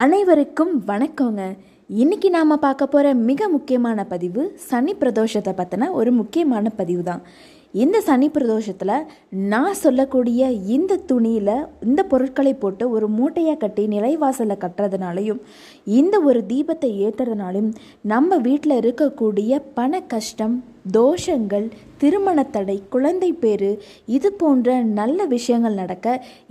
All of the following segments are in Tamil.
அனைவருக்கும் வணக்கங்க. இன்னைக்கு நாம் பார்க்க போகிற மிக முக்கியமான பதிவு சனி பிரதோஷத்தை பற்றின ஒரு முக்கியமான பதிவு தான். இந்த சனி பிரதோஷத்தில் நான் சொல்லக்கூடிய இந்த துணியில் இந்த பொருட்களை போட்டு ஒரு மூட்டையாக கட்டி நிலைவாசலில் கட்டுறதுனாலையும் இந்த ஒரு தீபத்தை ஏற்றுறதுனாலையும் நம்ம வீட்டில் இருக்கக்கூடிய பண கஷ்டம், தோஷங்கள், திருமண தடை, குழந்தை பேரு, இது போன்ற நல்ல விஷயங்கள் நடக்க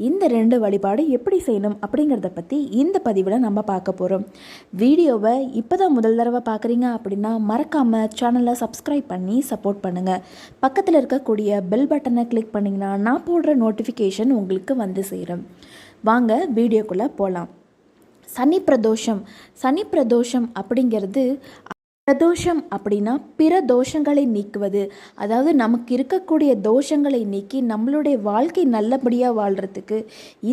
இந்த 2 வழிபாடு எப்படி செய்யணும் அப்படிங்கிறத பற்றி இந்த பதிவில் நம்ம பார்க்க போகிறோம். வீடியோவை இப்போ தான் முதல் தடவை பார்க்குறீங்க அப்படின்னா மறக்காமல் சேனலை சப்ஸ்கிரைப் பண்ணி சப்போர்ட் பண்ணுங்கள். பக்கத்தில் இருக்கக்கூடிய பெல் பட்டனை கிளிக் பண்ணிங்கன்னா நான் போடுற நோட்டிஃபிகேஷன் உங்களுக்கு வந்து சேரும். வாங்க வீடியோக்குள்ளே போகலாம். சனி பிரதோஷம் அப்படிங்கிறது, பிரதோஷம் அப்படின்னா பிற தோஷங்களை நீக்குவது. அதாவது நமக்கு இருக்கக்கூடிய தோஷங்களை நீக்கி நம்மளுடைய வாழ்க்கை நல்லபடியாக வாழ்கிறதுக்கு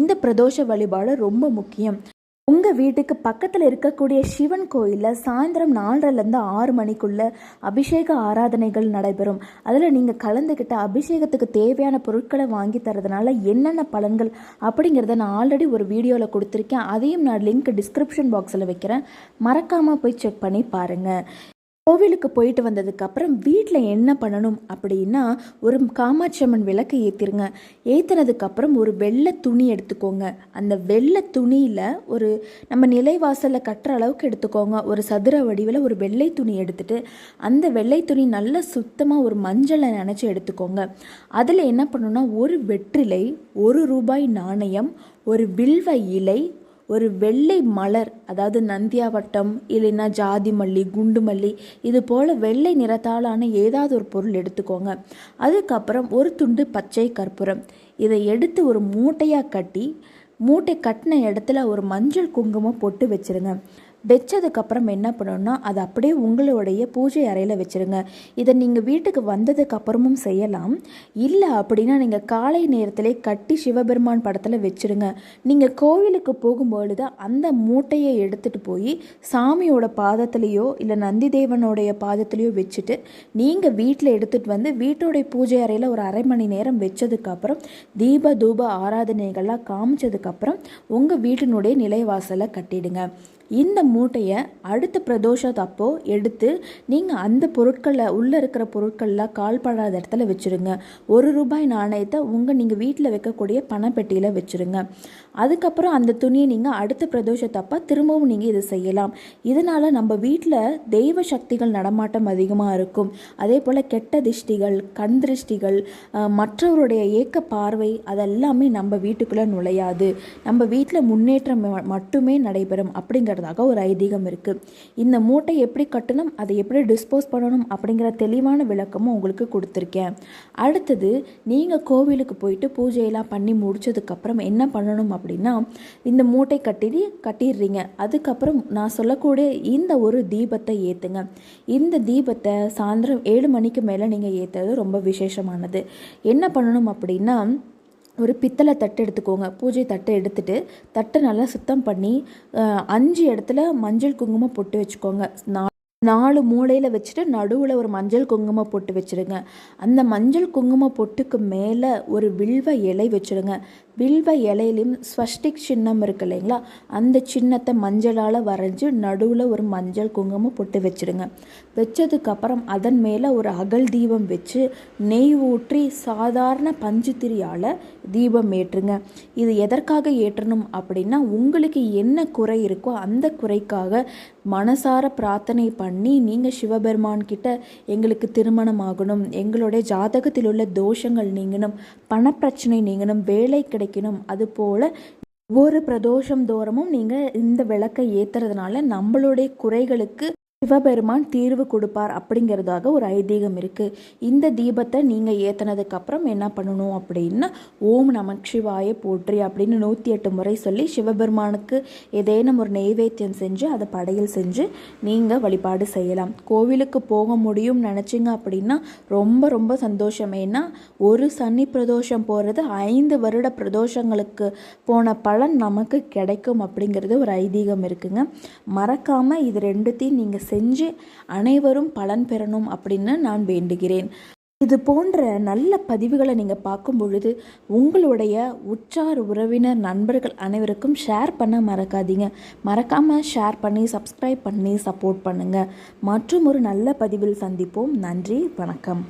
இந்த பிரதோஷ வழிபாடு ரொம்ப முக்கியம். உங்கள் வீட்டுக்கு பக்கத்தில் இருக்கக்கூடிய சிவன் கோயிலில் சாயந்தரம் 4:30 6 மணிக்குள்ளே அபிஷேக ஆராதனைகள் நடைபெறும். அதில் நீங்கள் கலந்துக்கிட்ட அபிஷேகத்துக்கு தேவையான பொருட்களை வாங்கி தரதுனால என்னென்ன பலன்கள் அப்படிங்கிறத நான் ஆல்ரெடி ஒரு வீடியோவில் கொடுத்துருக்கேன். அதையும் நான் லிங்க் டிஸ்கிரிப்ஷன் பாக்ஸில் வைக்கிறேன். மறக்காமல் போய் செக் பண்ணி பாருங்கள். கோவிலுக்கு போயிட்டு வந்ததுக்கப்புறம் வீட்டில் என்ன பண்ணணும் அப்படின்னா, ஒரு காமாட்சி அம்மன் விளக்கை ஏற்றிருங்க. ஏற்றினதுக்கப்புறம் ஒரு வெள்ளை துணி எடுத்துக்கோங்க. அந்த வெள்ளை துணியில் ஒரு நம்ம நிலைவாசலில் கட்டுற அளவுக்கு எடுத்துக்கோங்க. ஒரு சதுர வடிவில் ஒரு வெள்ளை துணி எடுத்துட்டு அந்த வெள்ளை துணி நல்லா சுத்தமாக ஒரு மஞ்சளை நினச்சி எடுத்துக்கோங்க. அதில் என்ன பண்ணணும்னா, ஒரு வெற்றிலை, ₹1 நாணயம், ஒரு வில்வ இலை, ஒரு வெள்ளை மலர், அதாவது நந்தியாவட்டம் இல்லைன்னா ஜாதி மல்லி, குண்டு மல்லி, இது போல் வெள்ளை நிறத்தாலான ஏதாவது ஒரு பொருள் எடுத்துக்கோங்க. அதுக்கப்புறம் ஒரு துண்டு பச்சை கற்பூரம். இதை எடுத்து ஒரு மூட்டையாக கட்டி, மூட்டை கட்டின இடத்துல ஒரு மஞ்சள் குங்குமம் போட்டு வச்சுருங்க. வச்சதுக்கப்புறம் என்ன பண்ணணும்னா, அதை அப்படியே உங்களுடைய பூஜை அறையில் வச்சுருங்க. இதை நீங்கள் வீட்டுக்கு வந்ததுக்கப்புறமும் செய்யலாம். இல்லை அப்படின்னா நீங்கள் காலை நேரத்திலே கட்டி சிவபெருமான் படத்தில் வச்சுருங்க. நீங்கள் கோவிலுக்கு போகும்பொழுது அந்த மூட்டையை எடுத்துகிட்டு போய் சாமியோட பாதத்துலேயோ இல்லை நந்தி தேவனுடைய பாதத்துலேயோ வச்சுட்டு நீங்கள் வீட்டில் எடுத்துகிட்டு வந்து வீட்டோடைய பூஜை அறையில் ஒரு அரை மணி நேரம் வச்சதுக்கப்புறம் தீப தூப ஆராதனைகள்லாம் காமிச்சதுக்கப்புறம் உங்கள் வீட்டினுடைய நிலைவாசலை கட்டிடுங்க. இந்த மூட்டையை அடுத்த பிரதோஷத்தப்போ எடுத்து நீங்கள் அந்த பொருட்களில் உள்ளே இருக்கிற பொருட்களில் கால்படாத இடத்துல வச்சுருங்க. ₹1 நாணயத்தை நீங்கள் வீட்டில் வைக்கக்கூடிய பணப்பெட்டியில் வச்சுருங்க. அதுக்கப்புறம் அந்த துணியை நீங்கள் அடுத்த பிரதோஷத்தப்போ திரும்பவும் நீங்கள் இதை செய்யலாம். இதனால் நம்ம வீட்டில் தெய்வ சக்திகள் நடமாட்டம் அதிகமாக இருக்கும். அதே போல் கெட்ட திருஷ்டிகள், கண் திருஷ்டிகள், மற்றவருடைய ஏக்க பார்வை, அதெல்லாமே நம்ம வீட்டுக்குள்ளே நுழையாது. நம்ம வீட்டில் முன்னேற்றம் மட்டுமே நடைபெறும் அப்படிங்கிறதாக ஒரு ஐதீகம் இருக்குது. இந்த மூட்டை எப்படி கட்டணும், அதை எப்படி டிஸ்போஸ் பண்ணணும் அப்படிங்கிற தெளிவான விளக்கமும் உங்களுக்கு கொடுத்துருக்கேன். அடுத்தது, நீங்கள் கோவிலுக்கு போயிட்டு பூஜையெல்லாம் பண்ணி முடிச்சதுக்கப்புறம் என்ன பண்ணணும் அப்படின்னா, இந்த மூட்டை கட்டிடுறீங்க. அதுக்கப்புறம் நான் சொல்லக்கூடிய இந்த ஒரு தீபத்தை ஏற்றுங்க. இந்த தீபத்தை சாயந்தரம் 7 மணிக்கு மேலே நீங்கள் ஏற்றுறது ரொம்ப விசேஷமானது. என்ன பண்ணணும் அப்படின்னா, ஒரு பித்தளை தட்டு எடுத்துக்கோங்க. பூஜை தட்டை எடுத்துகிட்டு தட்டை நல்லா சுத்தம் பண்ணி 5 இடத்துல மஞ்சள் குங்குமம் போட்டு வச்சுக்கோங்க. 4 மூலையில் வச்சுட்டு நடுவில் ஒரு மஞ்சள் குங்குமம் போட்டு வச்சுருங்க. அந்த மஞ்சள் குங்குமம் பொட்டுக்கு மேலே ஒரு வில்வ இலை வச்சுருங்க. வில்வ இலையிலையும் ஸ்வஸ்டிக் சின்னம் இருக்குது இல்லைங்களா, அந்த சின்னத்தை மஞ்சளால் வரைஞ்சி நடுவில் ஒரு மஞ்சள் குங்குமம் போட்டு வச்சுருங்க. வச்சதுக்கப்புறம் அதன் மேலே ஒரு அகல் தீபம் வச்சு நெய் ஊற்றி சாதாரண பஞ்சுத்திரியால் தீபம் ஏற்றுங்க. இது எதற்காக ஏற்றணும் அப்படின்னா, உங்களுக்கு என்ன குறை இருக்கோ அந்த குறைக்காக மனசார பிரார்த்தனை பண்ணி நீங்கள் சிவபெருமான் கிட்ட எங்களுக்கு திருமணம் ஆகணும், எங்களுடைய ஜாதகத்தில் உள்ள தோஷங்கள் நீங்கணும், பணப்பிரச்சனை நீங்கணும், வேலை கிடைக்கணும், அதுபோல் ஒவ்வொரு பிரதோஷம் தோறமும் நீங்கள் இந்த விளக்கை ஏற்றுறதுனால நம்மளுடைய குறைகளுக்கு சிவபெருமான் தீர்வு கொடுப்பார் அப்படிங்கிறதாக ஒரு ஐதீகம் இருக்குது. இந்த தீபத்தை நீங்கள் ஏற்றினதுக்கப்புறம் என்ன பண்ணணும் அப்படின்னா, ஓம் நமச்சிவாய போற்றி அப்படின்னு 108 முறை சொல்லி சிவபெருமானுக்கு ஏதேனும் ஒரு நெய்வேத்தியம் செஞ்சு அதை படையல் செஞ்சு நீங்கள் வழிபாடு செய்யலாம். கோவிலுக்கு போக முடியும் நினச்சிங்க அப்படின்னா ரொம்ப ரொம்ப சந்தோஷம். ஏன்னா ஒரு சனி பிரதோஷம் போகிறது 5 வருட பிரதோஷங்களுக்கு போன பலன் நமக்கு கிடைக்கும் அப்படிங்கிறது ஒரு ஐதீகம் இருக்குங்க. மறக்காமல் இது 2த்தையும் நீங்கள் செஞ்சு அனைவரும் பலன் பெறணும் அப்படின்னு நான் வேண்டுகிறேன். இது போன்ற நல்ல பதிவுகளை நீங்கள் பார்க்கும் பொழுது உங்களுடைய உற்றார் உறவினர் நண்பர்கள் அனைவருக்கும் ஷேர் பண்ண மறக்காதீங்க. மறக்காமல் ஷேர் பண்ணி சப்ஸ்கிரைப் பண்ணி சப்போர்ட் பண்ணுங்கள். மற்றும் ஒரு நல்ல பதிவில் சந்திப்போம். நன்றி, வணக்கம்.